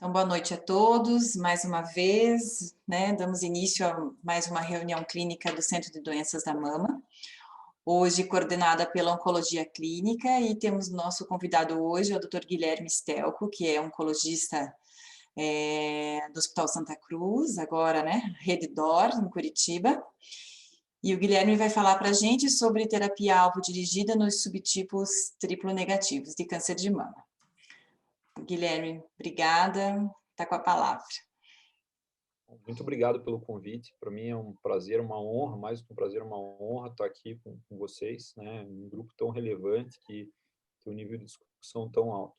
Então, boa noite a todos, mais uma vez, né? Damos início a mais uma reunião clínica do Centro de Doenças da Mama, hoje coordenada pela Oncologia Clínica, e temos nosso convidado hoje, o Dr. Guilherme Stelco, que é oncologista do Hospital Santa Cruz, agora, né? Rede DOR, em Curitiba. E o Guilherme vai falar para a gente sobre terapia-alvo dirigida nos subtipos triplo negativos de câncer de mama. Guilherme, obrigada, está com a palavra. Muito obrigado pelo convite. Para mim é um prazer, uma honra, mais do que um prazer, uma honra estar aqui com vocês, né? Um grupo tão relevante que tem um nível de discussão tão alto.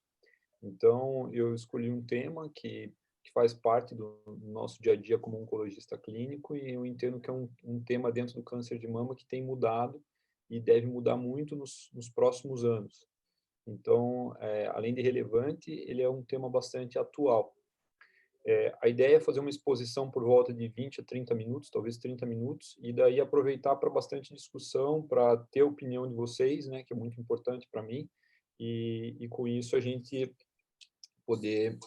Então, eu escolhi um tema que faz parte do nosso dia a dia como oncologista clínico, e eu entendo que é um tema dentro do câncer de mama que tem mudado e deve mudar muito nos próximos anos. Então, além de relevante, ele é um tema bastante atual. A ideia é fazer uma exposição por volta de 20 a 30 minutos, talvez 30 minutos, e daí aproveitar para bastante discussão, para ter a opinião de vocês, né, que é muito importante para mim, e com isso a gente poder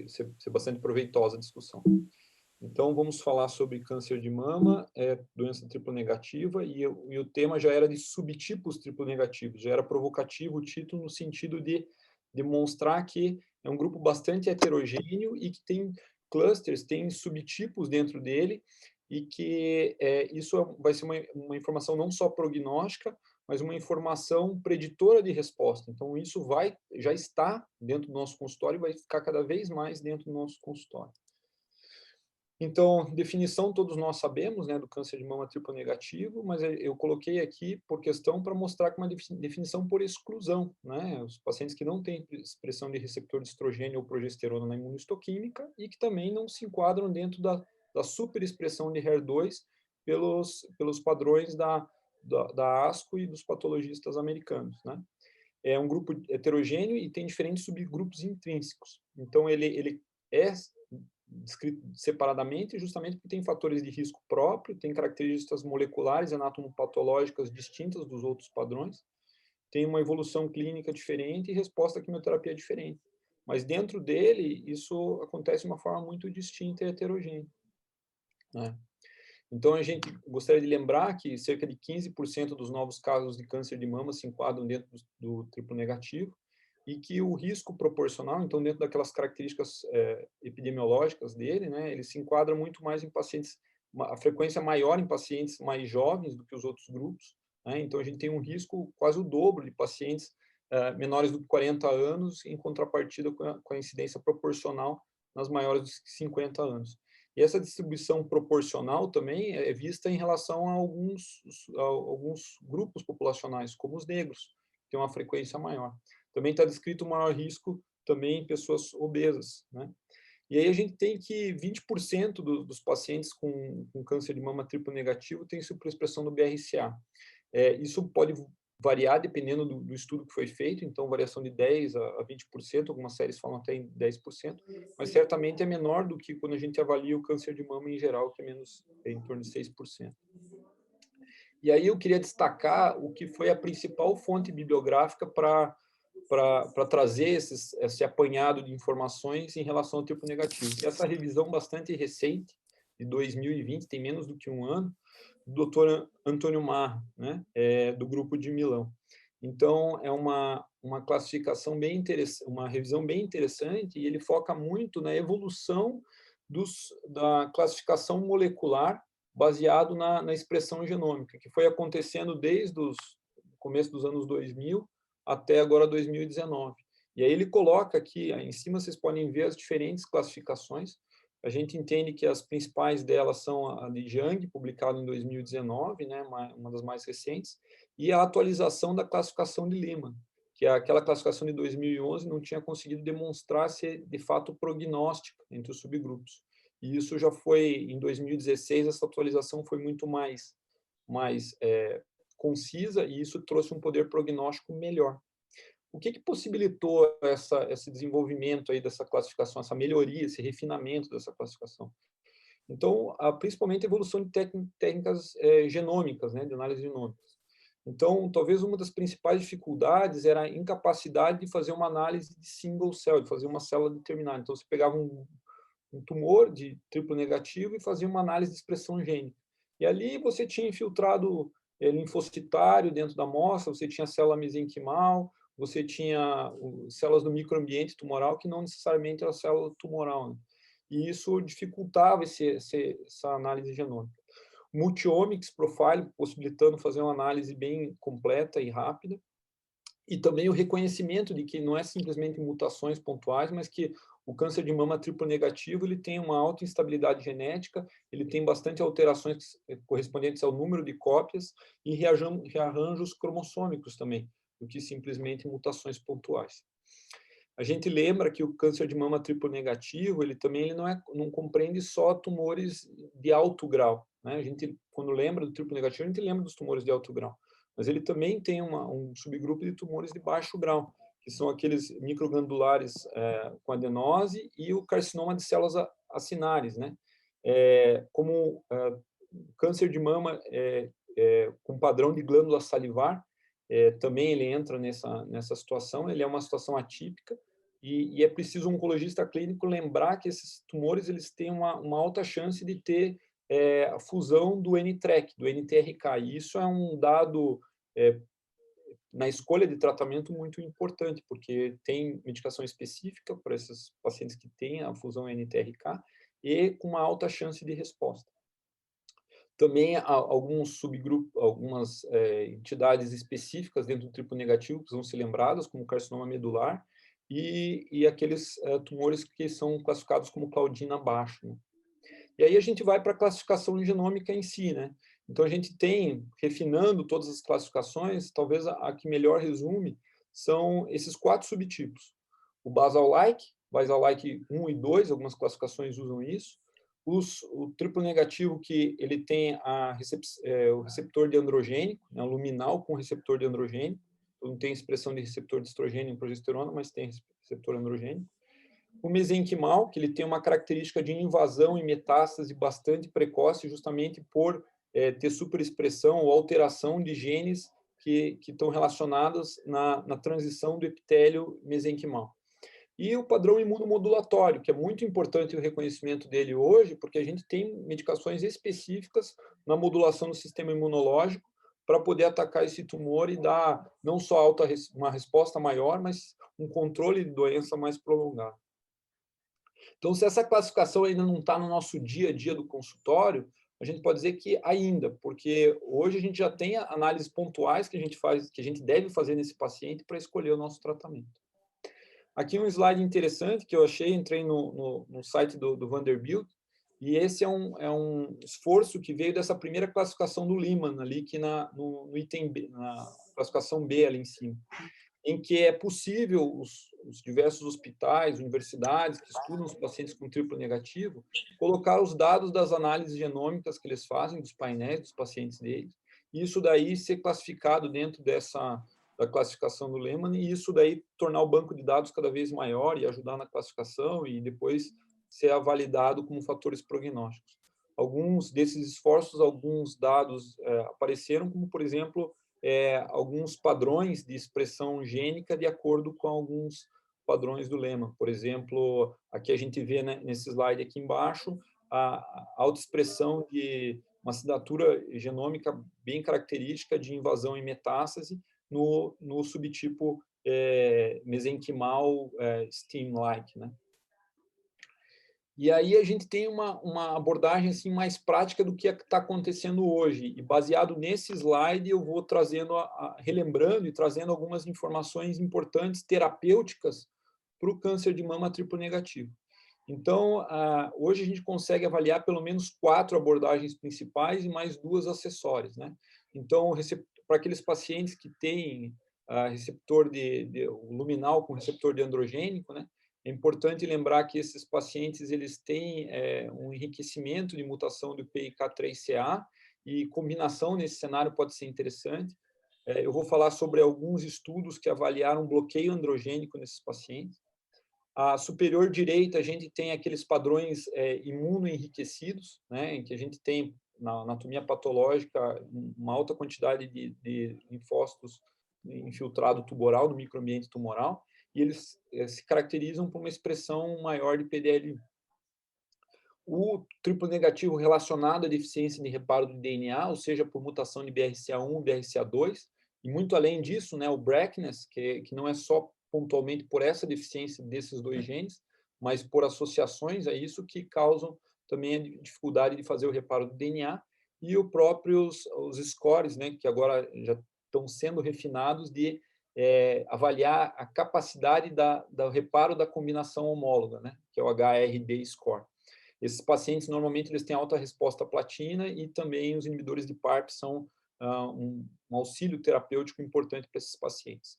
ser bastante proveitosa a discussão. Então, vamos falar sobre câncer de mama, doença triplo negativa, e o tema já era de subtipos triplo negativos, já era provocativo o título no sentido de demonstrar que é um grupo bastante heterogêneo e que tem clusters, tem subtipos dentro dele, e que isso vai ser uma informação não só prognóstica, mas uma informação preditora de resposta. Então, isso já está dentro do nosso consultório e vai ficar cada vez mais dentro do nosso consultório. Então, definição todos nós sabemos, né, do câncer de mama triplo negativo, mas eu coloquei aqui por questão para mostrar que uma definição por exclusão, né, os pacientes que não têm expressão de receptor de estrogênio ou progesterona na imunistoquímica e que também não se enquadram dentro da superexpressão de HER2 pelos padrões da ASCO e dos patologistas americanos, né. É um grupo heterogêneo e tem diferentes subgrupos intrínsecos. Então, ele é descrito separadamente, justamente porque tem fatores de risco próprio, tem características moleculares e anatomopatológicas distintas dos outros padrões, tem uma evolução clínica diferente e resposta à quimioterapia diferente. Mas dentro dele, isso acontece de uma forma muito distinta e heterogênea, né? Então, a gente gostaria de lembrar que cerca de 15% dos novos casos de câncer de mama se enquadram dentro do triplo negativo, e que o risco proporcional, então, dentro daquelas características epidemiológicas dele, né, ele se enquadra muito mais em pacientes, a frequência maior em pacientes mais jovens do que os outros grupos, né, então a gente tem um risco quase o dobro de pacientes menores do que 40 anos, em contrapartida com a incidência proporcional nas maiores dos 50 anos. E essa distribuição proporcional também é vista em relação a alguns grupos populacionais, como os negros, que têm uma frequência maior. Também está descrito o maior risco também em pessoas obesas, né? E aí a gente tem que 20% dos pacientes com câncer de mama triplo negativo têm superexpressão do BRCA. Isso pode variar dependendo do estudo que foi feito, então variação de 10 a 20%, algumas séries falam até em 10%, mas certamente é menor do que quando a gente avalia o câncer de mama em geral, que é em torno de 6%. E aí eu queria destacar o que foi a principal fonte bibliográfica para trazer esse apanhado de informações em relação ao triplo negativo. E essa revisão bastante recente, de 2020, tem menos do que um ano, do Dr. Antônio Marra, né, do grupo de Milão. Então, é uma classificação bem interessante, uma revisão bem interessante, e ele foca muito na evolução da classificação molecular baseado na expressão genômica, que foi acontecendo desde o começo dos anos 2000 até agora 2019. E aí ele coloca aqui, em cima vocês podem ver as diferentes classificações. A gente entende que as principais delas são a de Jang, publicada em 2019, né, uma das mais recentes, e a atualização da classificação de Lehmann, que é aquela classificação de 2011 não tinha conseguido demonstrar ser, de fato, prognóstica entre os subgrupos. E isso já foi, em 2016, essa atualização foi muito mais concisa, e isso trouxe um poder prognóstico melhor. O que possibilitou esse desenvolvimento aí dessa classificação, essa melhoria, esse refinamento dessa classificação? Então, principalmente a evolução de técnicas genômicas, né, de análise genômica. Então, talvez uma das principais dificuldades era a incapacidade de fazer uma análise de single cell, de fazer uma célula determinada. Então, você pegava um tumor de triplo negativo e fazia uma análise de expressão gênica. E ali você tinha infiltrado linfocitário dentro da amostra, você tinha célula mesenquimal, você tinha células do microambiente tumoral, que não necessariamente era célula tumoral, né? E isso dificultava essa análise genômica. Multiomics profile, possibilitando fazer uma análise bem completa e rápida, e também o reconhecimento de que não é simplesmente mutações pontuais, mas que o câncer de mama triplo negativo ele tem uma alta instabilidade genética, ele tem bastante alterações correspondentes ao número de cópias e rearranjos cromossômicos também, do que simplesmente mutações pontuais. A gente lembra que o câncer de mama triplo negativo, ele também não compreende só tumores de alto grau, né? A gente, quando lembra do triplo negativo, a gente lembra dos tumores de alto grau, mas ele também tem um subgrupo de tumores de baixo grau, que são aqueles microglandulares com adenose e o carcinoma de células acinárias, né? Como câncer de mama com padrão de glândula salivar, também ele entra nessa situação, ele é uma situação atípica, e é preciso um oncologista clínico lembrar que esses tumores eles têm uma alta chance de ter a fusão do NTRK, do NTRK, e isso é um dado na escolha de tratamento muito importante, porque tem medicação específica para esses pacientes que têm a fusão NTRK e com uma alta chance de resposta. Também alguns subgrupos, algumas entidades específicas dentro do triplo negativo precisam ser lembradas, como carcinoma medular e aqueles tumores que são classificados como Claudina baixo, né? E aí a gente vai para a classificação genômica em si, né? Então a gente tem, refinando todas as classificações, talvez a que melhor resume são esses 4 subtipos. O basal-like 1 e 2, algumas classificações usam isso. O triplo negativo, que ele tem o receptor de androgênico, né, luminal com receptor de androgênico, então não tem expressão de receptor de estrogênio e progesterona, mas tem receptor androgênico. O mesenquimal, que ele tem uma característica de invasão e metástase bastante precoce, justamente por ter superexpressão ou alteração de genes que estão relacionados na transição do epitélio mesenquimal. E o padrão imunomodulatório, que é muito importante o reconhecimento dele hoje, porque a gente tem medicações específicas na modulação do sistema imunológico para poder atacar esse tumor e dar não só uma resposta maior, mas um controle de doença mais prolongado. Então, se essa classificação ainda não está no nosso dia a dia do consultório, a gente pode dizer que ainda, porque hoje a gente já tem análises pontuais que a gente faz, que a gente deve fazer nesse paciente para escolher o nosso tratamento. Aqui um slide interessante que eu achei, entrei no site do Vanderbilt, e esse é um esforço que veio dessa primeira classificação do Lehman, ali que no item B, na classificação B ali em cima, em que é possível os diversos hospitais, universidades que estudam os pacientes com triplo negativo, colocar os dados das análises genômicas que eles fazem, dos painéis dos pacientes deles, e isso daí ser classificado dentro da classificação do Lehman, e isso daí tornar o banco de dados cada vez maior e ajudar na classificação e depois ser validado como fatores prognósticos. Alguns desses esforços, alguns dados apareceram, como, por exemplo, alguns padrões de expressão gênica de acordo com alguns padrões do Lehman. Por exemplo, aqui a gente vê, né, nesse slide aqui embaixo, a autoexpressão de uma assinatura genômica bem característica de invasão e metástase no subtipo mesenquimal STEAM-like, né? E aí a gente tem uma abordagem assim, mais prática do que está acontecendo hoje. E baseado nesse slide, eu vou trazendo, relembrando e trazendo algumas informações importantes terapêuticas para o câncer de mama triplo negativo. Então, hoje a gente consegue avaliar pelo menos 4 abordagens principais e mais 2 acessórias, né? Então, para aqueles pacientes que têm receptor luminal com receptor de androgênico, né? É importante lembrar que esses pacientes eles têm um enriquecimento de mutação do PIK3CA e combinação nesse cenário pode ser interessante. Eu vou falar sobre alguns estudos que avaliaram bloqueio androgênico nesses pacientes. A superior direita, a gente tem aqueles padrões imunoenriquecidos, né, em que a gente tem na anatomia patológica, uma alta quantidade de linfócitos infiltrado tumoral, no microambiente tumoral, e eles se caracterizam por uma expressão maior de PDL1. O triplo negativo relacionado à deficiência de reparo do DNA, ou seja, por mutação de BRCA1, BRCA2, e muito além disso, né, o BRCA, que não é só pontualmente por essa deficiência desses dois genes, mas por associações a isso que causam também a dificuldade de fazer o reparo do DNA, e os scores, né, que agora já estão sendo refinados de avaliar a capacidade do reparo da combinação homóloga, né, que é o HRD score. Esses pacientes, normalmente, eles têm alta resposta à platina e também os inibidores de PARP são um auxílio terapêutico importante para esses pacientes.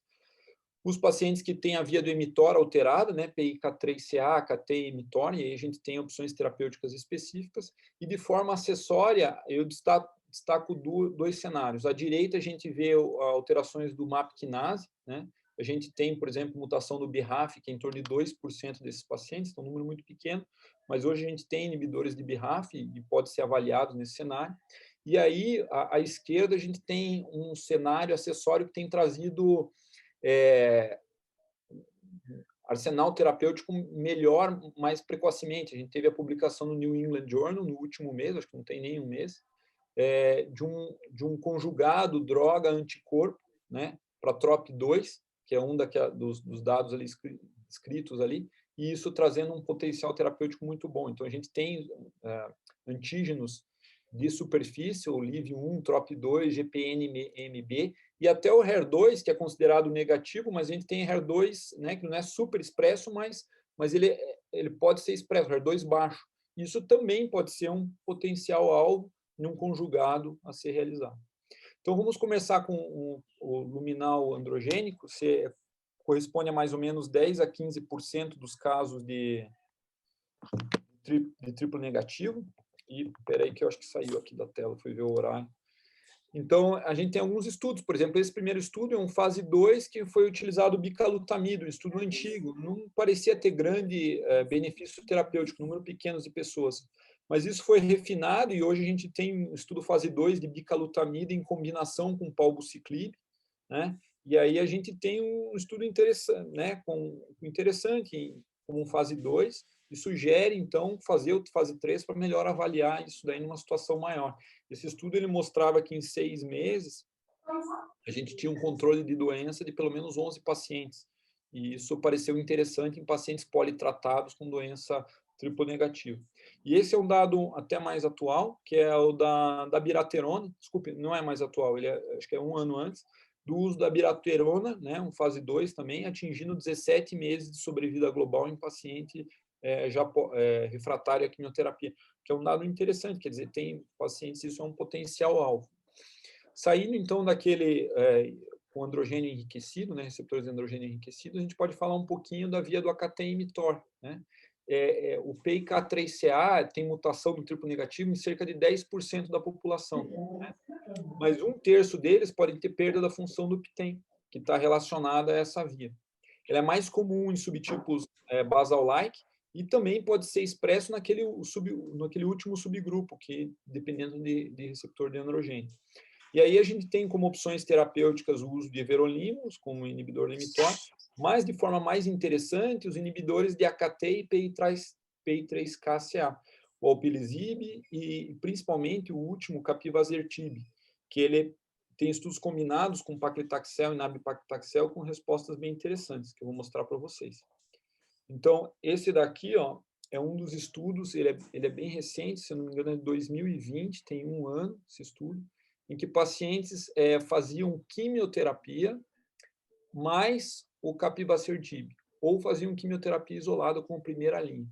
Os pacientes que têm a via do emitor alterada, né, PIK3CA, AKT e emitor, e aí a gente tem opções terapêuticas específicas, e de forma acessória, eu destaco dois cenários. À direita, a gente vê alterações do MAP kinase, né? A gente tem, por exemplo, mutação do BRAF, que é em torno de 2% desses pacientes, então um número muito pequeno, mas hoje a gente tem inibidores de BRAF e pode ser avaliado nesse cenário. E aí, à esquerda, a gente tem um cenário acessório que tem trazido arsenal terapêutico melhor, mais precocemente. A gente teve a publicação no New England Journal no último mês, acho que não tem nem um mês, de um conjugado droga-anticorpo, né, para TROP2, que é um dos dados ali escritos ali, e isso trazendo um potencial terapêutico muito bom. Então, a gente tem antígenos de superfície, o LIV1, TROP2, GPNMB, e até o HER2, que é considerado negativo, mas a gente tem HER2, né, que não é super expresso, mas ele pode ser expresso, HER2 baixo. Isso também pode ser um potencial alvo em um conjugado a ser realizado. Então, vamos começar com o luminal androgênico, corresponde a mais ou menos 10 a 15% dos casos de triplo negativo. E, peraí que eu acho que saiu aqui da tela, fui ver o horário. Então, a gente tem alguns estudos, por exemplo, esse primeiro estudo é um fase 2 que foi utilizado bicalutamida, um estudo antigo, não parecia ter grande benefício terapêutico, número pequeno de pessoas, mas isso foi refinado e hoje a gente tem um estudo fase 2 de bicalutamida em combinação com palbociclib, né? E aí a gente tem um estudo interessante, né, interessante como fase 2, e sugere, então, fazer o fase 3 para melhor avaliar isso daí numa situação maior. Esse estudo ele mostrava que em 6 meses a gente tinha um controle de doença de pelo menos 11 pacientes. E isso pareceu interessante em pacientes politratados com doença triplo negativa. E esse é um dado até mais atual, que é o da biraterona. Desculpe, não é mais atual, acho que é um ano antes, do uso da biraterona, né, um fase 2 também, atingindo 17 meses de sobrevida global em paciente refratário à quimioterapia, que é um dado interessante, quer dizer, tem pacientes, isso é um potencial alvo. Saindo, então, com androgênio enriquecido, né, receptores de androgênio enriquecido, a gente pode falar um pouquinho da via do AKT-mTOR, né? O PIK3CA tem mutação no triplo negativo em cerca de 10% da população, né? Mas 1/3 deles podem ter perda da função do PTEN, que está relacionada a essa via. Ela é mais comum em subtipos basal-like, e também pode ser expresso naquele último subgrupo, que dependendo de receptor de androgênio. E aí a gente tem como opções terapêuticas o uso de everolimus, como inibidor de mTOR, mas de forma mais interessante, os inibidores de AKT e PI3KCA, o alpelisib e principalmente o último, capivasertib, que ele tem estudos combinados com paclitaxel e nab-paclitaxel com respostas bem interessantes, que eu vou mostrar para vocês. Então, esse daqui, ó, é um dos estudos, ele é bem recente, se não me engano é de 2020, tem um ano esse estudo, em que pacientes faziam quimioterapia mais o capivasertib, ou faziam quimioterapia isolada como primeira linha.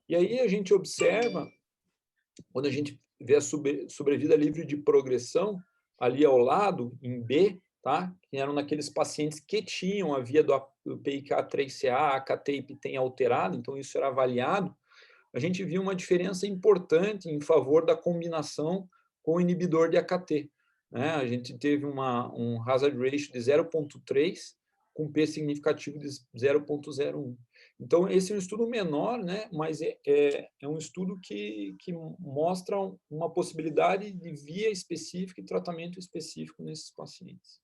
E aí a gente observa, quando a gente vê a sobrevida livre de progressão, ali ao lado, em B, tá? Que eram naqueles pacientes que tinham a via do PIK3CA, AKT e PTEN alterado, então isso era avaliado, a gente viu uma diferença importante em favor da combinação com o inibidor de AKT, né? A gente teve um hazard ratio de 0,3, com P significativo de 0,01. Então, esse é um estudo menor, né, mas é um estudo que mostra uma possibilidade de via específica e tratamento específico nesses pacientes.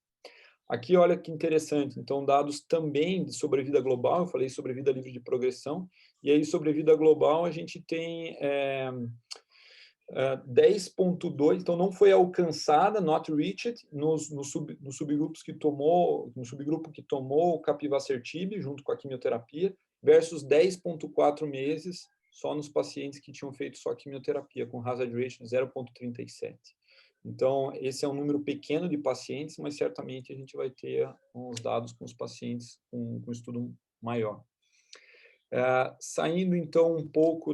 Aqui, olha que interessante, então, dados também de sobrevida global, eu falei sobrevida livre de progressão, e aí sobrevida global a gente tem 10,2, então não foi alcançada, not reached, nos subgrupos que tomou, no subgrupo que tomou o capivasertib junto com a quimioterapia, versus 10,4 meses só nos pacientes que tinham feito só quimioterapia, com hazard ratio de 0,37. Então, esse é um número pequeno de pacientes, mas certamente a gente vai ter uns dados com os pacientes com estudo maior. Saindo, então, um pouco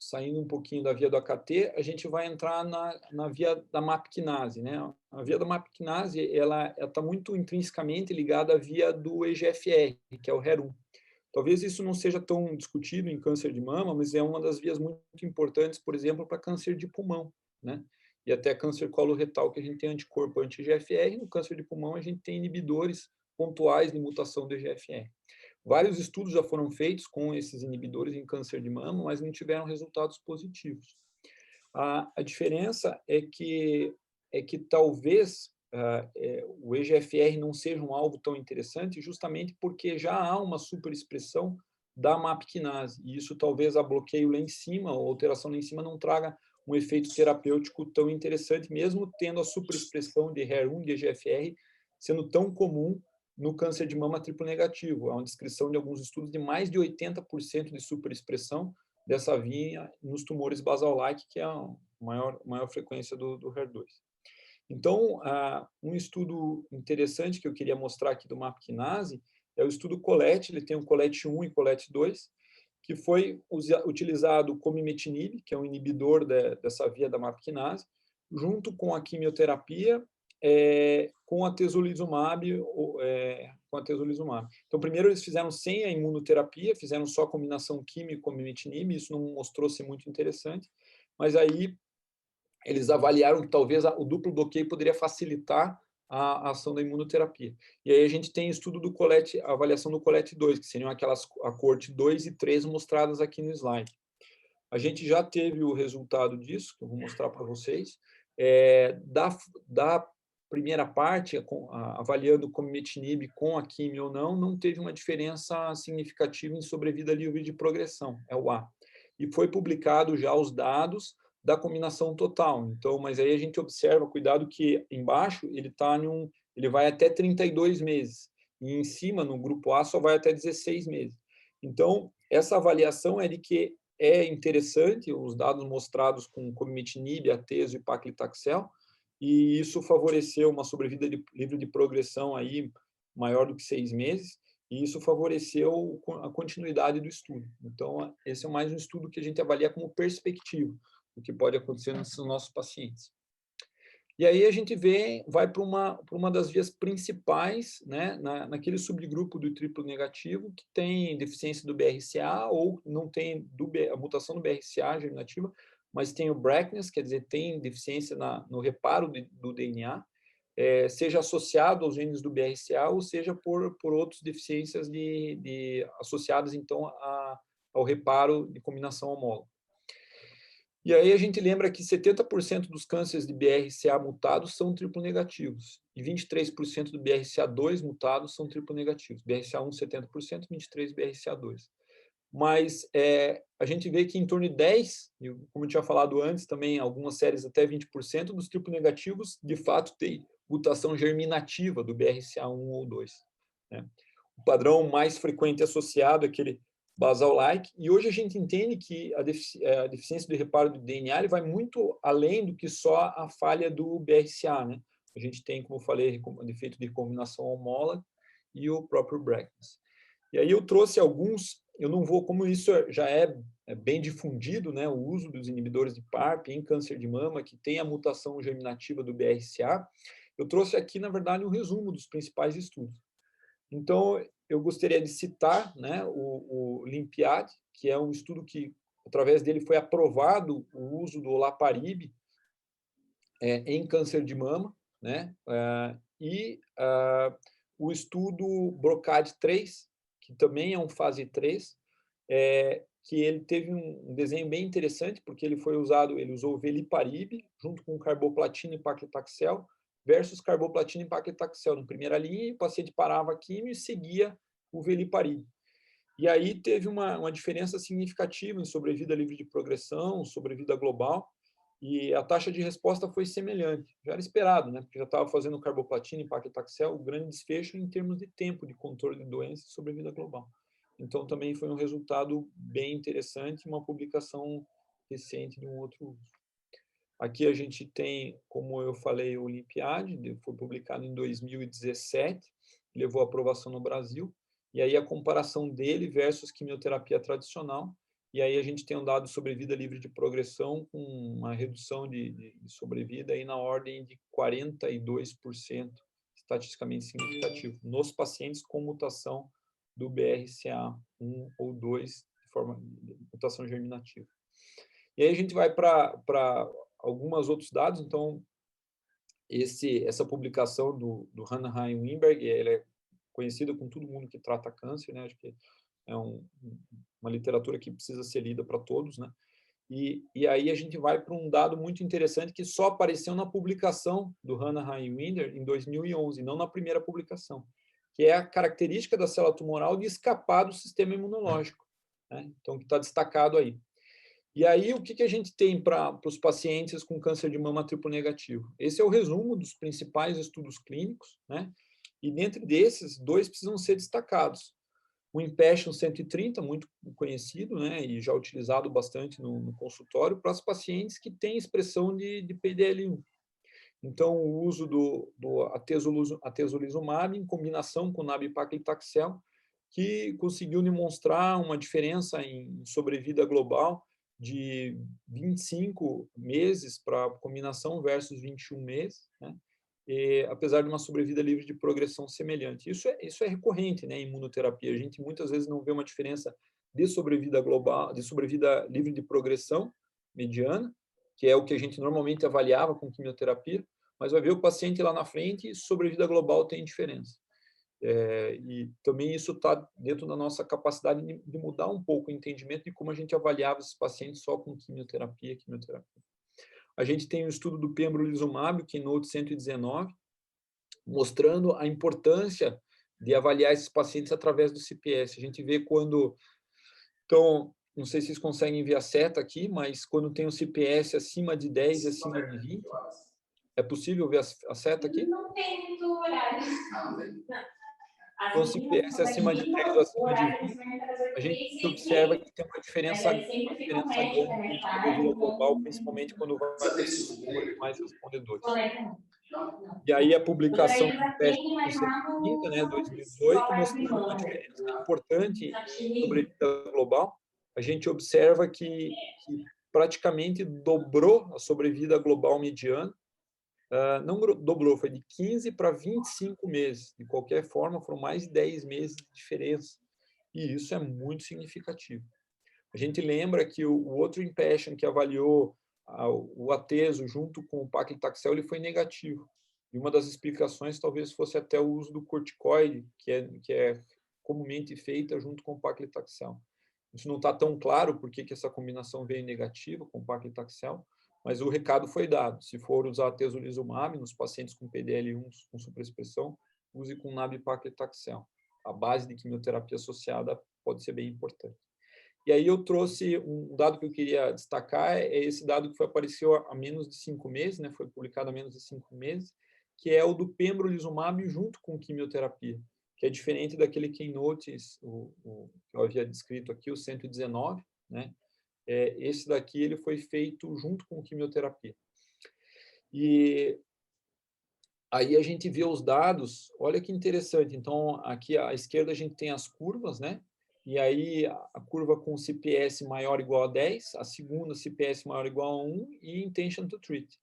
saindo um pouquinho da via do AKT, a gente vai entrar na via da MAP-kinase, né? A via da MAP-kinase, ela está muito intrinsecamente ligada à via do EGFR, que é o HER1. Talvez isso não seja tão discutido em câncer de mama, mas é uma das vias muito importantes, por exemplo, para câncer de pulmão, né? E até câncer coloretal, que a gente tem anticorpo anti-EGFR, no câncer de pulmão a gente tem inibidores pontuais de mutação do EGFR. Vários estudos já foram feitos com esses inibidores em câncer de mama, mas não tiveram resultados positivos. A diferença é que talvez o EGFR não seja um alvo tão interessante, justamente porque já há uma superexpressão da MAP-kinase, e isso talvez a bloqueio lá em cima, ou alteração lá em cima, não traga um efeito terapêutico tão interessante, mesmo tendo a superexpressão de HER1 e de EGFR sendo tão comum no câncer de mama triplo negativo. Há uma descrição de alguns estudos de mais de 80% de superexpressão dessa via nos tumores basal-like, que é a maior frequência do HER2. Então, um estudo interessante que eu queria mostrar aqui do MAP-kinase é o estudo COLET, ele tem o COLET 1 e COLET 2, que foi utilizado o comimetinib, que é um inibidor dessa via da MAP-kinase, junto com a quimioterapia, com a atezolizumab. Então, primeiro eles fizeram sem a imunoterapia, fizeram só combinação química com comimetinib, isso não mostrou ser muito interessante, mas aí eles avaliaram que talvez o duplo bloqueio poderia facilitar a ação da imunoterapia. E aí a gente tem estudo do COLET, a avaliação do COLET 2, que seriam aquelas a coorte 2 e 3 mostradas aqui no slide. A gente já teve o resultado disso, que eu vou mostrar para vocês. Da primeira parte, avaliando o comimetinib com a quimio ou não teve uma diferença significativa em sobrevida livre de progressão, é o A. E foi publicado já os dados da combinação total. Então, mas aí a gente observa, cuidado que embaixo ele vai até 32 meses, e em cima, no grupo A, só vai até 16 meses. Então, essa avaliação é de que é interessante, os dados mostrados com comimetinib, atezo e paclitaxel, e isso favoreceu uma sobrevida livre de progressão aí maior do que 6 meses, e isso favoreceu a continuidade do estudo. Então, esse é mais um estudo que a gente avalia como perspectiva do que pode acontecer nos nossos pacientes. E aí a gente vai para uma das vias principais, né, naquele subgrupo do triplo negativo que tem deficiência do BRCA ou não tem a mutação do BRCA germinativa, mas tem o BRCA, quer dizer, tem deficiência no reparo do DNA, seja associado aos genes do BRCA ou seja por outras deficiências associadas, então, ao reparo de combinação homóloga. E aí a gente lembra que 70% dos cânceres de BRCA mutados são triplo negativos e 23% do BRCA2 mutados são triplo negativos. BRCA1 70%, 23% BRCA2. Mas a gente vê que em torno de 10%, como eu tinha falado antes, também algumas séries até 20% dos triplo negativos de fato tem mutação germinativa do BRCA1 ou 2. Né? O padrão mais frequente associado é aquele basal-like, e hoje a gente entende que a deficiência de reparo do DNA ele vai muito além do que só a falha do BRCA, né? A gente tem, como eu falei, defeito de combinação homóloga e o próprio BRCA. E aí eu trouxe alguns, eu não vou, como isso já é bem difundido, né, o uso dos inibidores de PARP em câncer de mama, que tem a mutação germinativa do BRCA, eu trouxe aqui, na verdade, um resumo dos principais estudos. Então, eu gostaria de citar, né, o LIMPIAD, que é um estudo que, através dele, foi aprovado o uso do olaparib em câncer de mama, né, e o estudo BROCAD-3, que também é um fase 3, que ele teve um desenho bem interessante, porque ele usou o veliparib junto com carboplatina e paclitaxel versus carboplatina e paclitaxel na primeira linha, e o paciente parava a quimio e seguia o veliparib. E aí teve uma diferença significativa em sobrevida livre de progressão, sobrevida global, e a taxa de resposta foi semelhante. Já era esperado, né? Porque já estava fazendo carboplatina e paclitaxel, o grande desfecho em termos de tempo de controle de doença e sobrevida global. Então, também foi um resultado bem interessante, uma publicação recente de um outro uso. Aqui a gente tem, como eu falei, o Olimpiade, foi publicado em 2017, levou aprovação no Brasil, e aí a comparação dele versus quimioterapia tradicional, e aí a gente tem um dado de sobrevida livre de progressão com uma redução de sobrevida aí na ordem de 42%, estatisticamente significativo, nos pacientes com mutação do BRCA1 ou 2, de forma de mutação germinativa. E aí a gente vai para alguns outros dados. Então, essa publicação do Hannah Weinberg, ela é conhecida com todo mundo que trata câncer, né? Acho que é uma literatura que precisa ser lida para todos, né? E aí a gente vai para um dado muito interessante que só apareceu na publicação do Hannah Weinberg em 2011, não na primeira publicação, que é a característica da célula tumoral de escapar do sistema imunológico, né? Então, que está destacado aí. E aí, o que a gente tem para os pacientes com câncer de mama triplo negativo? Esse é o resumo dos principais estudos clínicos, né? E dentre desses, 2 precisam ser destacados. O Impassion 130, muito conhecido, né? E já utilizado bastante no consultório, para os pacientes que têm expressão de PDL1. Então, o uso do atezolizumab em combinação com o nab-paclitaxel, que conseguiu demonstrar uma diferença em sobrevida global de 25 meses para a combinação versus 21 meses, né? Apesar de uma sobrevida livre de progressão semelhante. Isso é recorrente, né, em imunoterapia. A gente muitas vezes não vê uma diferença de sobrevida global, de sobrevida livre de progressão mediana, que é o que a gente normalmente avaliava com quimioterapia, mas vai ver o paciente lá na frente e sobrevida global tem diferença. E também isso está dentro da nossa capacidade de mudar um pouco o entendimento de como a gente avaliava esses pacientes só com quimioterapia. A gente tem o estudo do pembrolizumab, o Keynote 119, mostrando a importância de avaliar esses pacientes através do CPS. A gente vê quando... Então, não sei se vocês conseguem ver a seta aqui, mas quando tem um CPS acima de 10 e acima de 20, é possível ver a seta aqui? Não tem muito horário. Então, se CPS acima de 10 ou acima de 20, a gente observa que tem uma diferença grande de sobrevida global, principalmente quando vai para esses tumores mais respondedores. E aí a publicação do PES 130, né, 2018, mostrando uma diferença importante em sobrevida global. A gente observa que praticamente dobrou a sobrevida global mediana. Não dobrou, foi de 15 para 25 meses. De qualquer forma, foram mais de 10 meses de diferença. E isso é muito significativo. A gente lembra que o outro Impassion que avaliou o ateso junto com o paclitaxel, ele foi negativo. E uma das explicações talvez fosse até o uso do corticoide, que é comumente feita junto com o paclitaxel. Isso não está tão claro porque que essa combinação veio negativa com o paclitaxel, mas o recado foi dado. Se for usar atezolizumab nos pacientes com PDL1 com supressão, use com nab-paclitaxel. A base de quimioterapia associada pode ser bem importante. E aí eu trouxe um dado que eu queria destacar, é esse dado que apareceu há menos de 5 meses, né, foi publicado há menos de 5 meses, que é o do pembrolizumab junto com quimioterapia, que é diferente daquele Keynote, que eu havia descrito aqui, o 119, né? Esse daqui ele foi feito junto com quimioterapia. E aí a gente vê os dados, olha que interessante. Então, aqui à esquerda a gente tem as curvas, né? E aí a curva com CPS maior ou igual a 10, a segunda CPS maior ou igual a 1 e intention to treat.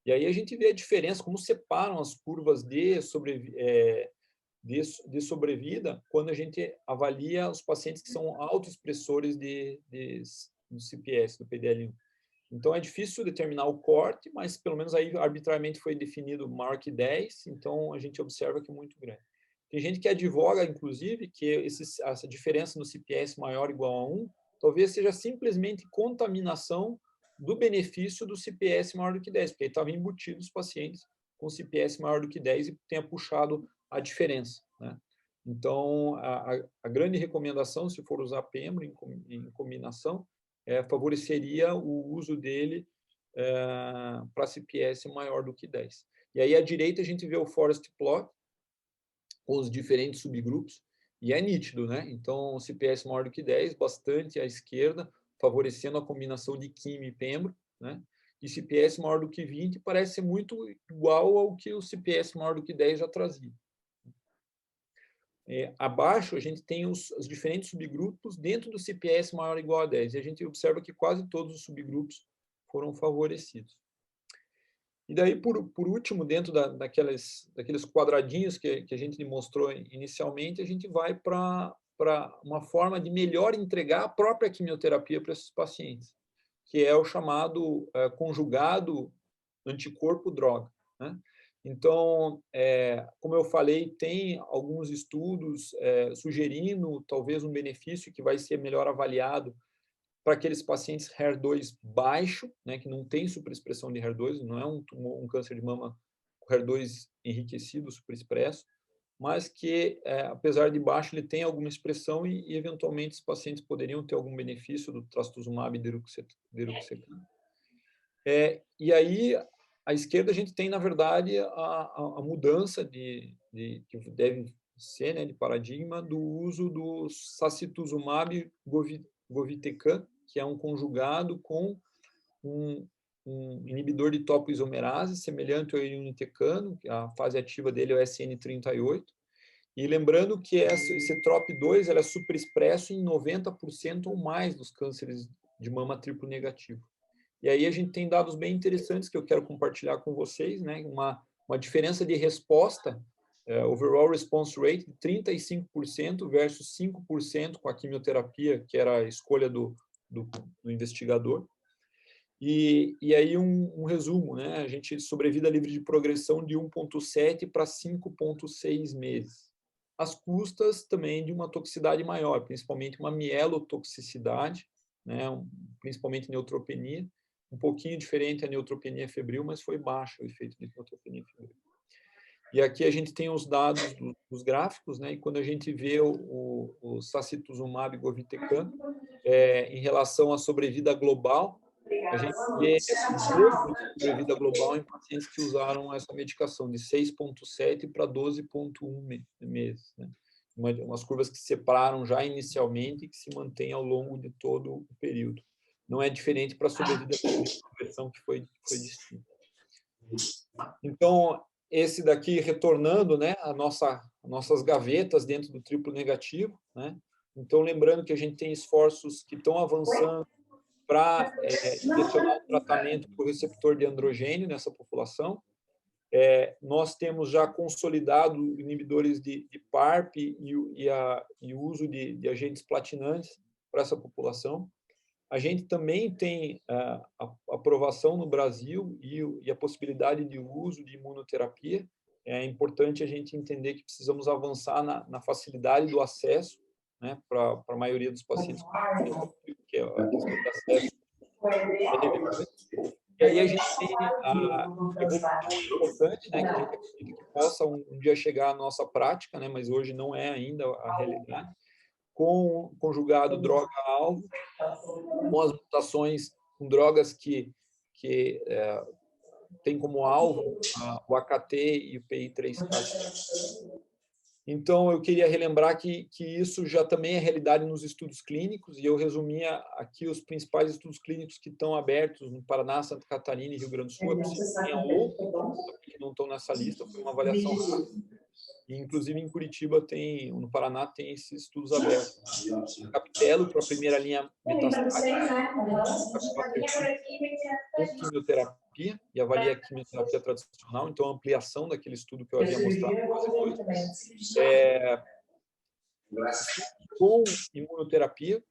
E aí a gente vê a diferença, como separam as curvas de sobrevida quando a gente avalia os pacientes que são autoexpressores do CPS, do PDL1. Então, é difícil determinar o corte, mas pelo menos aí arbitrariamente foi definido maior que 10, então a gente observa que é muito grande. Tem gente que advoga, inclusive, que essa diferença no CPS maior ou igual a 1, talvez seja simplesmente contaminação do benefício do CPS maior do que 10, porque estava embutido os pacientes com CPS maior do que 10 e tenha puxado a diferença, né? Então, a grande recomendação, se for usar Pembro em combinação, favoreceria o uso dele para CPS maior do que 10. E aí, à direita, a gente vê o Forest Plot, com os diferentes subgrupos, e é nítido, né? Então, CPS maior do que 10, bastante à esquerda, favorecendo a combinação de quimio e pembro, né? E CPS maior do que 20 parece ser muito igual ao que o CPS maior do que 10 já trazia. Abaixo, a gente tem os diferentes subgrupos dentro do CPS maior ou igual a 10, e a gente observa que quase todos os subgrupos foram favorecidos. E daí, por último, dentro daqueles quadradinhos que a gente mostrou inicialmente, a gente vai para uma forma de melhor entregar a própria quimioterapia para esses pacientes, que é o chamado conjugado anticorpo-droga, né? Então, como eu falei, tem alguns estudos sugerindo talvez um benefício que vai ser melhor avaliado para aqueles pacientes HER2 baixo, né, que não tem superexpressão de HER2, não é um câncer de mama com HER2 enriquecido, superexpresso, mas que, apesar de baixo, ele tem alguma expressão e eventualmente, os pacientes poderiam ter algum benefício do trastuzumab deruxtecan. E aí, à esquerda, a gente tem, na verdade, a mudança que deve ser, né, de paradigma do uso do sacituzumab govitecan, que é um conjugado com um inibidor de topoisomerase, semelhante ao irinotecan, a fase ativa dele é o SN38. E lembrando que esse TROP2 é superexpresso em 90% ou mais dos cânceres de mama triplo negativo. E aí a gente tem dados bem interessantes que eu quero compartilhar com vocês, né? Uma diferença de resposta, overall response rate, de 35% versus 5% com a quimioterapia, que era a escolha do investigador. E aí um resumo, né? A gente sobrevida livre de progressão de 1,7 para 5,6 meses. As custas também de uma toxicidade maior, principalmente uma mielotoxicidade, né? Principalmente neutropenia, um pouquinho diferente a neutropenia febril, mas foi baixo o efeito de neutropenia febril. E aqui a gente tem os dados dos gráficos, né? E quando a gente vê o sacituzumab govitecan em relação à sobrevida global, a gente vê dobro de sobrevida global em pacientes que usaram essa medicação, de 6,7 para 12,1 meses, né? Umas curvas que se separaram já inicialmente e que se mantêm ao longo de todo o período. Não é diferente para a sobrevida de progressão, que foi distinta. Então, esse daqui, retornando, né, nossas gavetas dentro do triplo negativo, né? Então, lembrando que a gente tem esforços que estão avançando para direcionar o tratamento para o receptor de androgênio nessa população. Nós temos já consolidado inibidores de PARP e o uso de agentes platinantes para essa população. A gente também tem a aprovação no Brasil e a possibilidade de uso de imunoterapia. É importante a gente entender que precisamos avançar na facilidade do acesso, né, para a maioria dos pacientes, que é a questão do acesso. E aí a gente tem a evolução importante, né, que a gente acredita que possa um dia chegar à nossa prática, né, mas hoje não é ainda a realidade, com conjugado droga-alvo, com as mutações com drogas que tem como alvo o AKT e o PI3K. Então, eu queria relembrar que isso já também é realidade nos estudos clínicos, e eu resumia aqui os principais estudos clínicos que estão abertos no Paraná, Santa Catarina e Rio Grande do Sul. Eu preciso ter outros que não estão nessa lista, foi uma avaliação rápida. E, inclusive, em Curitiba, no Paraná, tem esses estudos abertos. Captelo, para a primeira linha metastática, com quimioterapia, e avalia a quimioterapia tradicional, então, a ampliação daquele estudo que eu havia mostrado no fase 2. Com imunoterapia,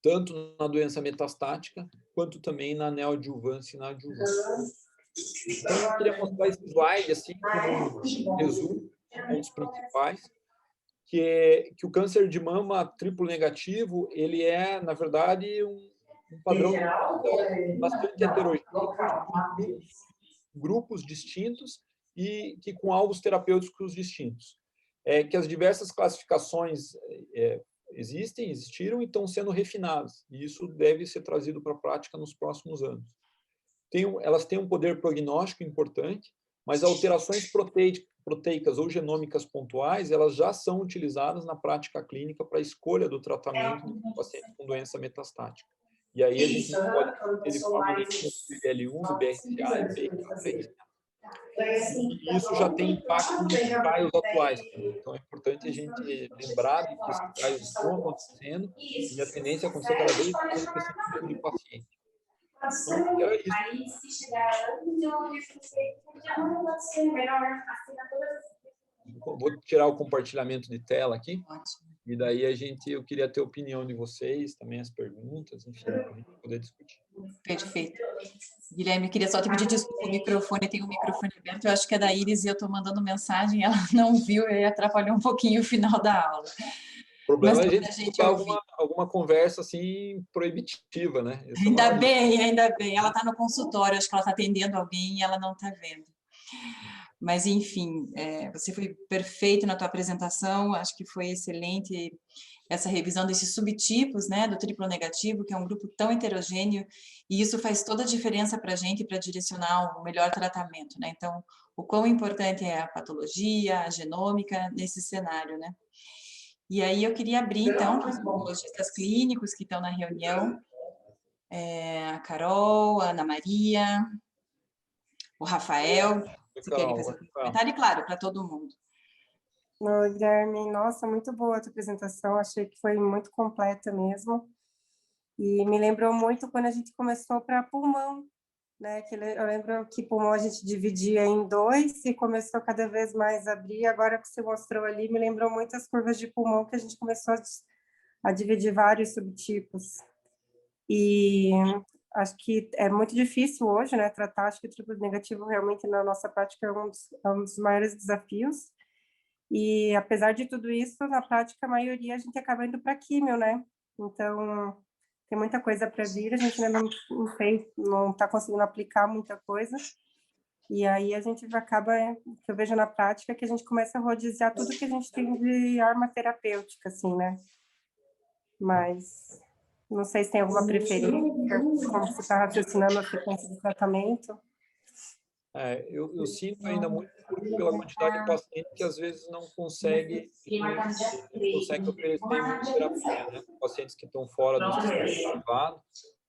tanto na doença metastática, quanto também na neoadjuvância e na adjuvância. Então, eu queria mostrar esse slide, assim, como um resumo, pontos principais, que o câncer de mama triplo negativo, ele é, na verdade, um padrão bastante heterogêneo, grupos distintos e que com alvos terapêuticos distintos. Que as diversas classificações existiram e estão sendo refinadas, e isso deve ser trazido para a prática nos próximos anos. Elas têm um poder prognóstico importante, mas alterações proteicas ou genômicas pontuais, elas já são utilizadas na prática clínica para a escolha do tratamento do paciente com doença metastática. E aí a gente pode ter de forma nenhuma do IL-1, do BRCA e do BRCA3. E isso já tem impacto nos trials atuais. Então, é importante a gente lembrar de que esses trials estão acontecendo e a tendência é acontecer cada vez mais com esse tipo de paciente. Então, era isso. Aí, se chegar antes, eu pode ser melhor assinatura. Vou tirar o compartilhamento de tela aqui. Ótimo. E daí eu queria ter a opinião de vocês, também as perguntas, enfim, para a gente poder discutir. Perfeito. Guilherme, queria só te pedir desculpa, o microfone tem um microfone aberto, eu acho que é da Iris e eu estou mandando mensagem, ela não viu e atrapalhou um pouquinho o final da aula. O problema Mas é a gente escutar alguma conversa assim proibitiva, né? Esse ainda bem, ela está no consultório, acho que ela está atendendo alguém e ela não está vendo. Mas, enfim, você foi perfeito na tua apresentação, acho que foi excelente essa revisão desses subtipos, né, do triplo negativo, que é um grupo tão heterogêneo, e isso faz toda a diferença para a gente para direcionar o melhor tratamento, né? Então, o quão importante é a patologia, a genômica nesse cenário, né? E aí eu queria abrir, então, para os oncologistas clínicos que estão na reunião, a Carol, a Ana Maria, o Rafael. Você quer fazer um comentário? E claro, para todo mundo. Oi, Guilherme. Nossa, muito boa a tua apresentação. Achei que foi muito completa mesmo. E me lembrou muito quando a gente começou para pulmão, né? Eu lembro que pulmão a gente dividia em 2 e começou cada vez mais a abrir. Agora que você mostrou ali, me lembrou muito as curvas de pulmão que a gente começou a dividir vários subtipos. E acho que é muito difícil hoje, né? Tratar, acho que o triplo negativo realmente na nossa prática é um dos maiores desafios. E, apesar de tudo isso, na prática, a maioria a gente acaba indo para químio, né? Então, tem muita coisa para vir, a gente ainda não está conseguindo aplicar muita coisa. E aí a gente acaba, que eu vejo na prática, que a gente começa a rodiziar tudo que a gente tem de arma terapêutica, assim, né? Mas não sei se tem alguma preferência, como você está raciocinando a sequência de tratamento. Eu sinto ainda muito pela quantidade de pacientes que às vezes não consegue oferecer imunoterapia, né? Pacientes que estão fora do sistema privado.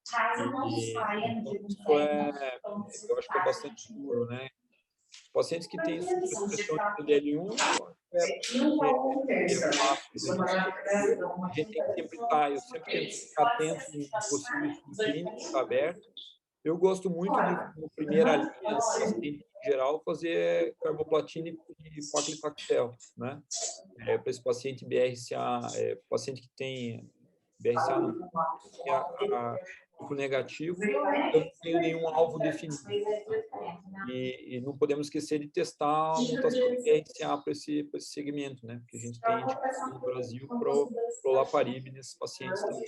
Então, isso eu acho que é bastante duro, né? Os pacientes que têm supressão de PDL1 é fácil. A gente tem que sempre estar, eu sempre tento ficar atento em possíveis clínicos, está aberto. Eu gosto muito de, como primeira linha, no paciente em geral, fazer carboplatina e paclitaxel, né? Para esse paciente BRCA, paciente que tem BRCA não tipo negativo, eu não tenho nenhum alvo definido. E não podemos esquecer de testar a mutação de BRCA para esse segmento, né? Porque a gente tem indicação no Brasil para o olaparib nesses pacientes também.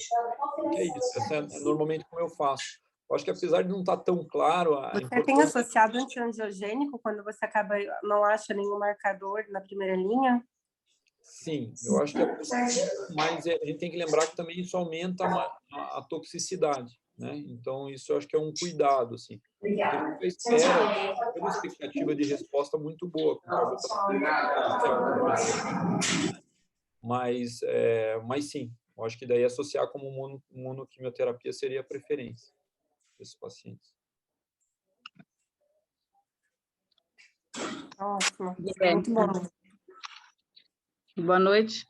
Que é isso, essa é normalmente como eu faço. Eu acho que apesar de não estar tão claro a Você tem associado antiangiogênico quando você não acha nenhum marcador na primeira linha? Sim, eu acho que é possível, mas a gente tem que lembrar que também isso aumenta a toxicidade, né? Então, isso eu acho que é um cuidado, assim. Porque você espera uma expectativa de resposta muito boa com carboplatina, mas sim, eu acho que daí associar como monoquimioterapia seria a preferência desses pacientes. Ótimo, Guilherme. muito bom. Boa noite,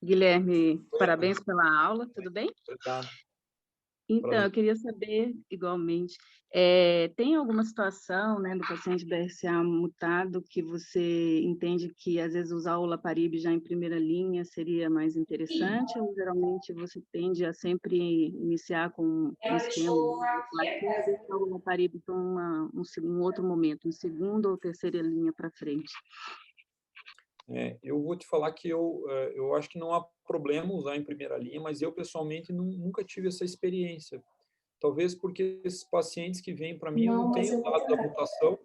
Guilherme. Parabéns pela aula, tudo bem? Obrigado. Então, eu queria saber, igualmente, tem alguma situação, né, do paciente BRCA mutado que você entende que, às vezes, usar o olaparib já em primeira linha seria mais interessante, ou geralmente você tende a sempre iniciar com um esquema e deixar o olaparib para um outro momento, em segunda ou terceira linha para frente? Eu vou te falar que eu acho que não há problema usar em primeira linha, mas eu pessoalmente nunca tive essa experiência. Talvez porque esses pacientes que vêm para mim, eu Não, não mas tenho eu vou dado da tentar. mutação,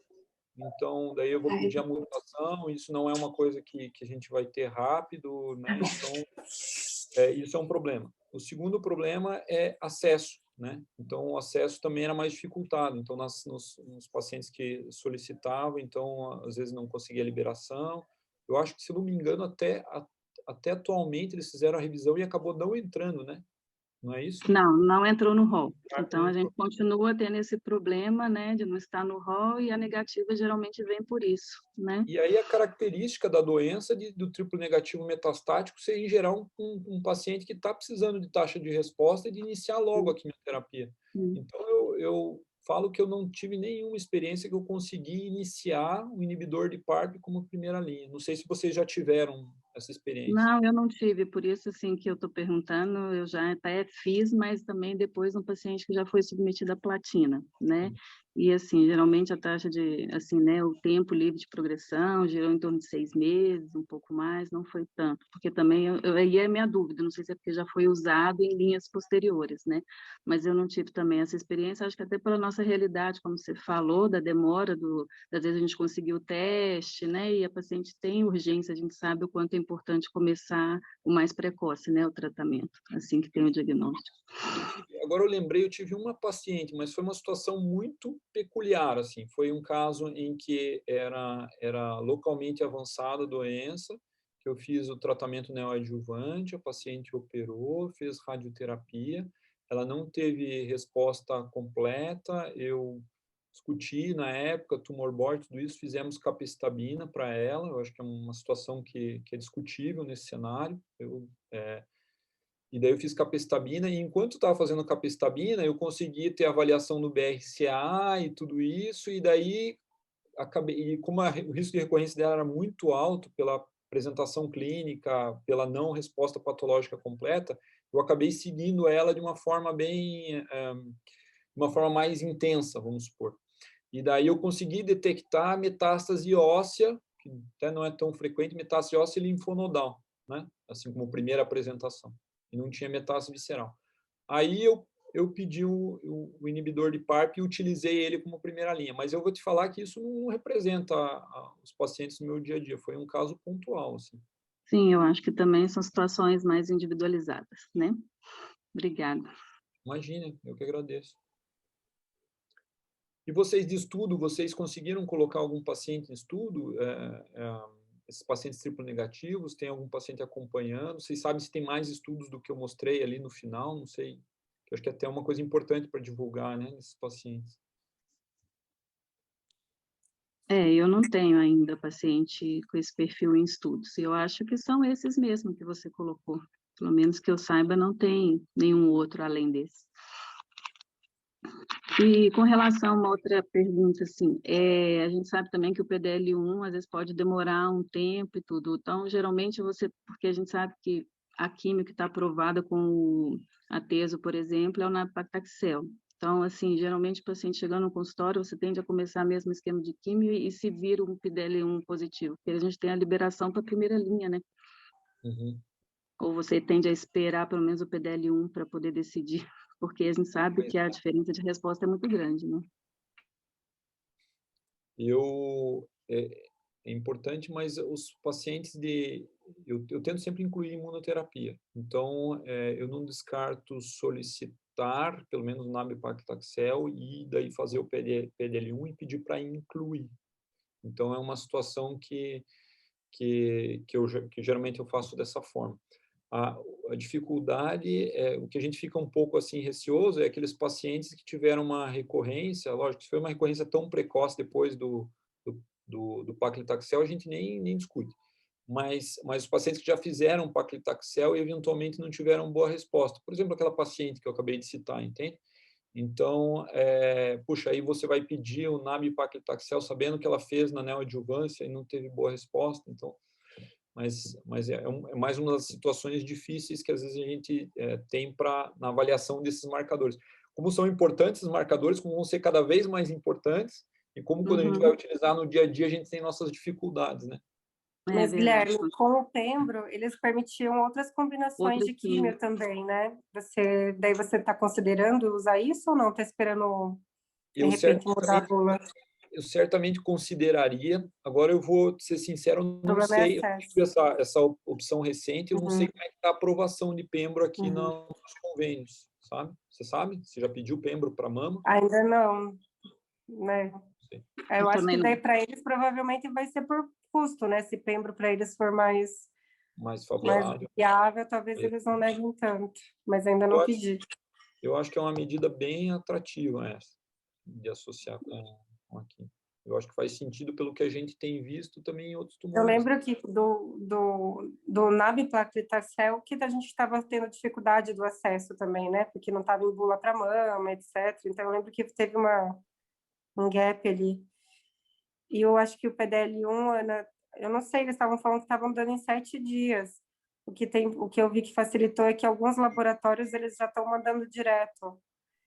então daí eu vou Ai, pedir a mutação, isso não é uma coisa que a gente vai ter rápido, né? Então, isso é um problema. O segundo problema é acesso, né? Então, o acesso também era mais dificultado. Então, nos pacientes que solicitavam, então, às vezes não conseguia liberação. Eu acho que, se não me engano, até atualmente eles fizeram a revisão e acabou não entrando, né? Não é isso? Não, não entrou no rol. Então, Não a entrou. gente continua tendo esse problema, né, de não estar no rol, e a negativa geralmente vem por isso, né? E aí a característica da doença do triplo negativo metastático seria, em geral, um paciente que está precisando de taxa de resposta e de iniciar logo a quimioterapia. Sim. Então, eu falo que eu não tive nenhuma experiência que eu consegui iniciar um inibidor de PARP como primeira linha. Não sei se vocês já tiveram essa experiência. Não, eu não tive, por isso, assim, que eu estou perguntando, eu já até fiz, mas também depois um paciente que já foi submetido à platina, né? E, assim, geralmente a taxa de, assim, né, o tempo livre de progressão girou em torno de 6 meses, um pouco mais, não foi tanto, porque também, aí é minha dúvida, não sei se é porque já foi usado em linhas posteriores, né? Mas eu não tive também essa experiência, acho que até pela nossa realidade, como você falou, da demora, às vezes a gente conseguiu o teste, né, e a paciente tem urgência, a gente sabe o quanto é importante começar o mais precoce, né, o tratamento, assim que tem o diagnóstico. Agora eu lembrei, eu tive uma paciente, mas foi uma situação muito peculiar, assim. Foi um caso em que era localmente avançada a doença, que eu fiz o tratamento neoadjuvante, a paciente operou, fez radioterapia, ela não teve resposta completa, eu discuti na época, tumor board, tudo isso, fizemos capecitabina para ela, eu acho que é uma situação que é discutível nesse cenário, e daí eu fiz capecitabina, e enquanto estava fazendo capecitabina, eu consegui ter avaliação no BRCA e tudo isso, e daí acabei, e como o risco de recorrência dela era muito alto pela apresentação clínica, pela não resposta patológica completa, eu acabei seguindo ela de uma forma uma forma mais intensa, vamos supor. E daí eu consegui detectar metástase óssea, que até não é tão frequente, metástase óssea e linfonodal, né? Assim como primeira apresentação. E não tinha metástase visceral. Aí eu pedi o inibidor de PARP e utilizei ele como primeira linha. Mas eu vou te falar que isso não representa os pacientes no meu dia a dia. Foi um caso pontual, assim. Sim, eu acho que também são situações mais individualizadas, né? Obrigada. Imagina, eu que agradeço. E vocês de estudo, vocês conseguiram colocar algum paciente em estudo? Esses pacientes triplo negativos, tem algum paciente acompanhando? Vocês sabem se tem mais estudos do que eu mostrei ali no final? Não sei. Eu acho que é até uma coisa importante para divulgar, né, nesses pacientes. Eu não tenho ainda paciente com esse perfil em estudos. Eu acho que são esses mesmo que você colocou. Pelo menos que eu saiba, não tem nenhum outro além desse. E com relação a uma outra pergunta, assim, a gente sabe também que o PDL1 às vezes pode demorar um tempo e tudo. Então, geralmente porque a gente sabe que a química que está aprovada com o ateso, por exemplo, é o nab-paclitaxel. Então, assim, geralmente o paciente chegando no consultório, você tende a começar mesmo o esquema de químio e se vira um PDL1 positivo, porque a gente tem a liberação para a primeira linha, né? Uhum. Ou você tende a esperar pelo menos o PDL1 para poder decidir, porque a gente sabe que a diferença de resposta é muito grande, né? É importante, mas os pacientes eu tento sempre incluir imunoterapia. Então, eu não descarto solicitar, pelo menos o nab-paclitaxel, e daí fazer o PDL1 e pedir para incluir. Então, é uma situação que geralmente eu faço dessa forma. A dificuldade, o que a gente fica um pouco assim receoso é aqueles pacientes que tiveram uma recorrência, lógico, se foi uma recorrência tão precoce depois do paclitaxel, a gente nem discute. Mas os pacientes que já fizeram paclitaxel e eventualmente não tiveram boa resposta. Por exemplo, aquela paciente que eu acabei de citar, entende? Então, puxa, aí você vai pedir o nab-paclitaxel sabendo que ela fez na neoadjuvância e não teve boa resposta. Então, mas é mais uma das situações difíceis que às vezes a gente tem na avaliação desses marcadores. Como são importantes os marcadores, como vão ser cada vez mais importantes, e como quando a gente vai utilizar no dia a dia, a gente tem nossas dificuldades, né? Mas, verdade. Guilherme, com o pembro, eles permitiam outras combinações Outras de químio também, né? Daí você está considerando usar isso ou não? Está esperando, de Eu repente, mudar a certamente, bula? eu certamente consideraria. Agagora eu vou ser sincero, eu O não problema é sei, eu acesso. tive essa opção recente, eu não sei Uhum. como é que está a aprovação de pembro aqui Uhum. nos convênios, sabe? Você sabe? Você já pediu pembro para mama? Ainda não, né? Não sei. Eu acho também que não. daí para eles provavelmente vai ser por custo, né? Se pembro para eles for mais Mais favorável. viável, talvez eles não levem tanto, mas ainda não pedi. Eu acho que é uma medida bem atrativa essa, de associar com aqui. Eu acho que faz sentido pelo que a gente tem visto também em outros Eu tumores. lembro que do nab-paclitaxel que a gente estava tendo dificuldade do acesso também, né? Porque não estava em bula para mama, etc. Então, eu lembro que teve um gap ali. E eu acho que o PDL1, Ana, eu não sei, eles estavam falando que estavam dando em 7 dias. O que eu vi que facilitou é que alguns laboratórios eles já estão mandando direto.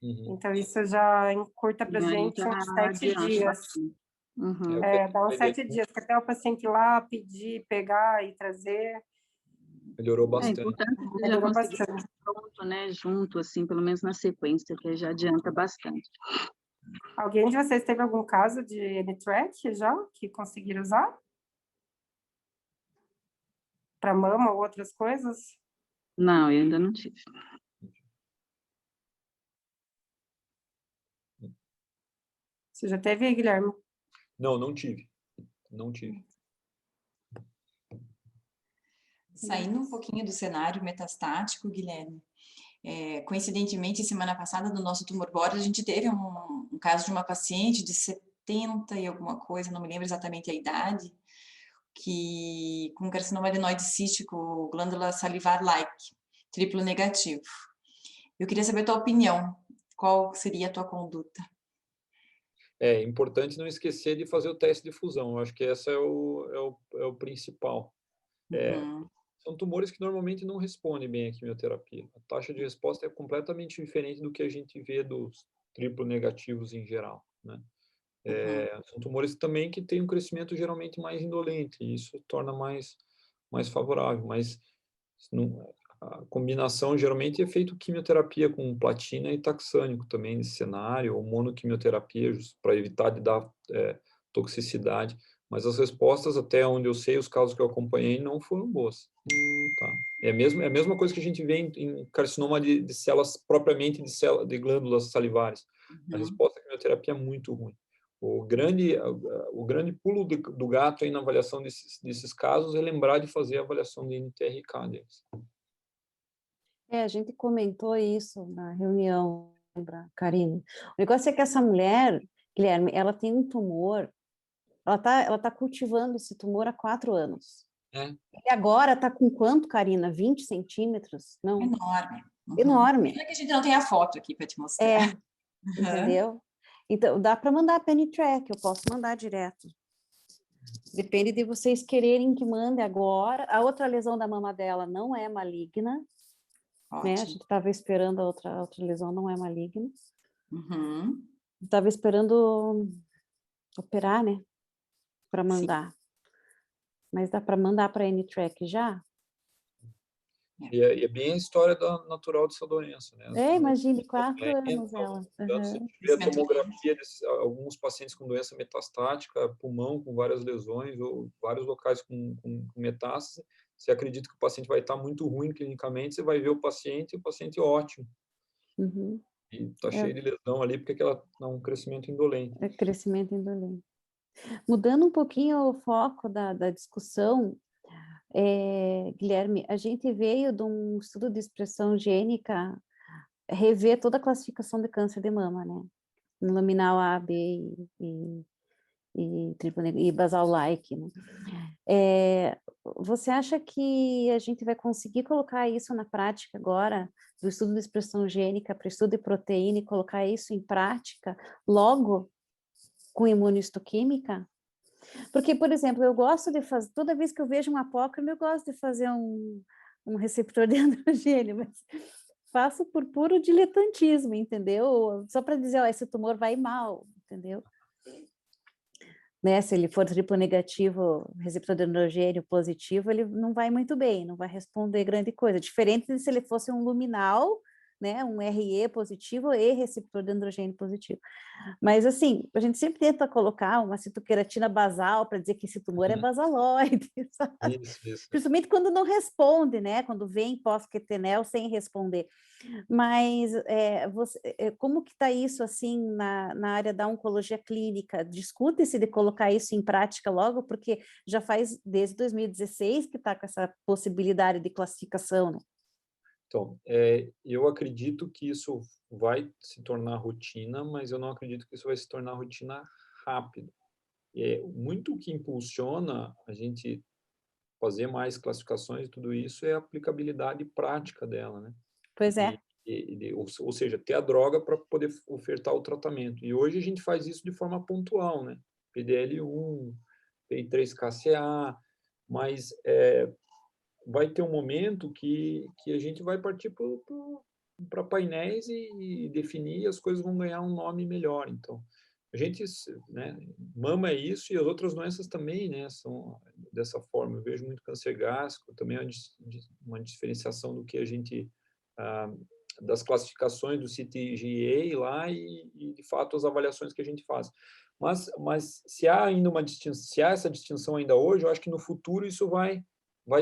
Uhum. Então, isso já encurta para a E aí gente já uns 7 adianta dias. bastante. Uhum. Dá uns 7 dias, que até o paciente ir lá, pedir, pegar e trazer, Melhorou É bastante. importante que você já melhorou conseguir bastante. pronto, né? Junto, assim, pelo menos na sequência, que já adianta bastante. Alguém de vocês teve algum caso de N-Track já, que conseguiram usar? Para mama ou outras coisas? Não, eu ainda não tive. Você já teve, Guilherme? Não, não tive. Não tive. Saindo um pouquinho do cenário metastático, Guilherme, coincidentemente, semana passada, no nosso tumor board, a gente teve um caso de uma paciente de 70 e alguma coisa, não me lembro exatamente a idade, que com carcinoma adenoide cístico, glândula salivar-like, triplo negativo. Eu queria saber a tua opinião, qual seria a tua conduta? É importante não esquecer de fazer o teste de fusão. Eu acho que esse é o principal. Uhum. São tumores que normalmente não respondem bem à quimioterapia. A taxa de resposta é completamente diferente do que a gente vê dos triplo negativos em geral, né? São tumores também que têm um crescimento geralmente mais indolente, e isso torna mais favorável, mas a combinação geralmente é feito quimioterapia com platina e taxânico também nesse cenário, ou monoquimioterapia para evitar de dar toxicidade, mas as respostas, até onde eu sei, os casos que eu acompanhei não foram boas. Tá? É a mesma coisa que a gente vê em carcinoma de células, propriamente de glândulas salivares. A resposta à quimioterapia é muito ruim. O grande pulo do gato aí na avaliação desses casos é lembrar de fazer a avaliação de NTRK deles. A gente comentou isso na reunião, Karine. O negócio é que essa mulher, Guilherme, ela tem um tumor, ela tá cultivando esse tumor há 4 anos. E agora está com quanto, Karina? 20 centímetros? Não. Enorme. Uhum. Enorme. Pena que a gente não tem a foto aqui para te mostrar. Entendeu? Então, dá para mandar Penny Track, eu posso mandar direto. Depende de vocês quererem que mande agora. A outra lesão da mama dela não é maligna, né? A gente estava esperando a outra lesão, não é maligna. Uhum. Estava esperando operar, né? Para mandar. Sim. Mas dá para mandar para N-Track já? E é bem a história natural dessa doença, né? Imagine, 4 anos ela. Se tiver a tomografia de alguns pacientes com doença metastática, pulmão com várias lesões ou vários locais com metástase, você acredita que o paciente vai estar muito ruim clinicamente, você vai ver o paciente ótimo. Uhum. E está cheio de lesão ali, porque ela é um crescimento indolente. É crescimento indolente. Mudando um pouquinho o foco da discussão, Guilherme, a gente veio de um estudo de expressão gênica rever toda a classificação de câncer de mama, né? Luminal A, B e basal-like, né? Você acha que a gente vai conseguir colocar isso na prática agora, do estudo de expressão gênica para o estudo de proteína, e colocar isso em prática logo com imunohistoquímica? Porque, por exemplo, eu gosto de fazer, toda vez que eu vejo um apócrifo, eu gosto de fazer um receptor de androgênio, mas faço por puro diletantismo, entendeu? Só para dizer, esse tumor vai mal, entendeu? né? Se ele for triplo negativo, receptor de androgênio positivo, ele não vai muito bem, não vai responder grande coisa. Diferente de se ele fosse um luminal, né? Um RE positivo e receptor de androgênio positivo. Mas, assim, a gente sempre tenta colocar uma citoqueratina basal para dizer que esse tumor é basaloide, sabe? Isso. Principalmente quando não responde, né? Quando vem pós-quetenel sem responder. Mas como que está isso, assim, na área da oncologia clínica? Discute-se de colocar isso em prática logo, porque já faz desde 2016 que está com essa possibilidade de classificação, né? Então, eu acredito que isso vai se tornar rotina, mas eu não acredito que isso vai se tornar rotina rápido. Muito o que impulsiona a gente fazer mais classificações e tudo isso é a aplicabilidade prática dela, né? Pois é. Ou seja, ter a droga para poder ofertar o tratamento. E hoje a gente faz isso de forma pontual, né? PDL1, P3KCA, mas vai ter um momento que a gente vai partir para painéis e definir, e as coisas vão ganhar um nome melhor. Então, a gente, né, mama é isso, e as outras doenças também, né, são dessa forma. Eu vejo muito câncer gástrico, também uma diferenciação do que a gente, das classificações do CTGA lá e, de fato, as avaliações que a gente faz. Mas se há ainda uma distinção, se há essa distinção ainda hoje, eu acho que no futuro isso vai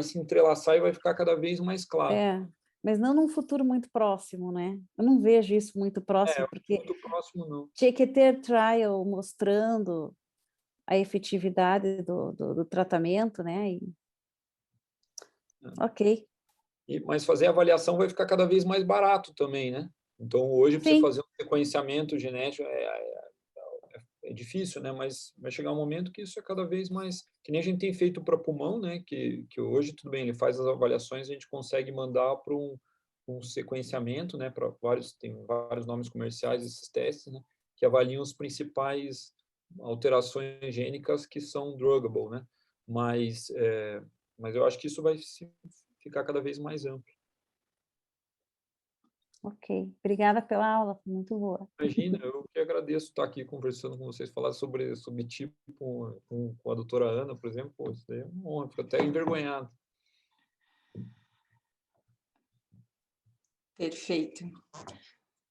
se entrelaçar e vai ficar cada vez mais claro. Mas não num futuro muito próximo, né? Eu não vejo isso muito próximo, porque muito próximo não. tinha que ter trial mostrando a efetividade do tratamento, né? Ok. Mas fazer avaliação vai ficar cada vez mais barato também, né? Então, hoje, para você fazer um sequenciamento genético, é difícil, né? Mas vai chegar um momento que isso é cada vez mais... Que nem a gente tem feito para pulmão, né? Que hoje, tudo bem, ele faz as avaliações, a gente consegue mandar para um sequenciamento, né? Tem vários nomes comerciais esses testes, né? Que avaliam as principais alterações gênicas que são druggable, né? Mas eu acho que isso vai ficar cada vez mais amplo. Ok, obrigada pela aula, foi muito boa. Imagina, eu que agradeço estar aqui conversando com vocês, falar sobre tipo com a doutora Ana, por exemplo. Pô, isso daí é uma honra, fico até envergonhado. Perfeito.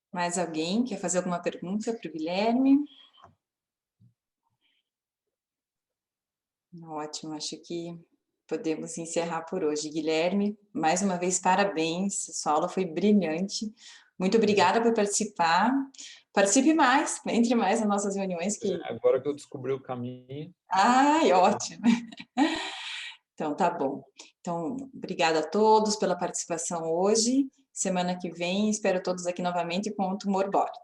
Mais alguém quer fazer alguma pergunta para o Guilherme? Ótimo, acho que podemos encerrar por hoje. Guilherme, mais uma vez, parabéns, sua aula foi brilhante. Muito obrigada por participar. Participe mais, entre mais nas nossas reuniões. Agora que eu descobri o caminho. Ai, ótimo. Então, tá bom. Então, obrigada a todos pela participação hoje. Semana que vem, espero todos aqui novamente com o Tumor Board.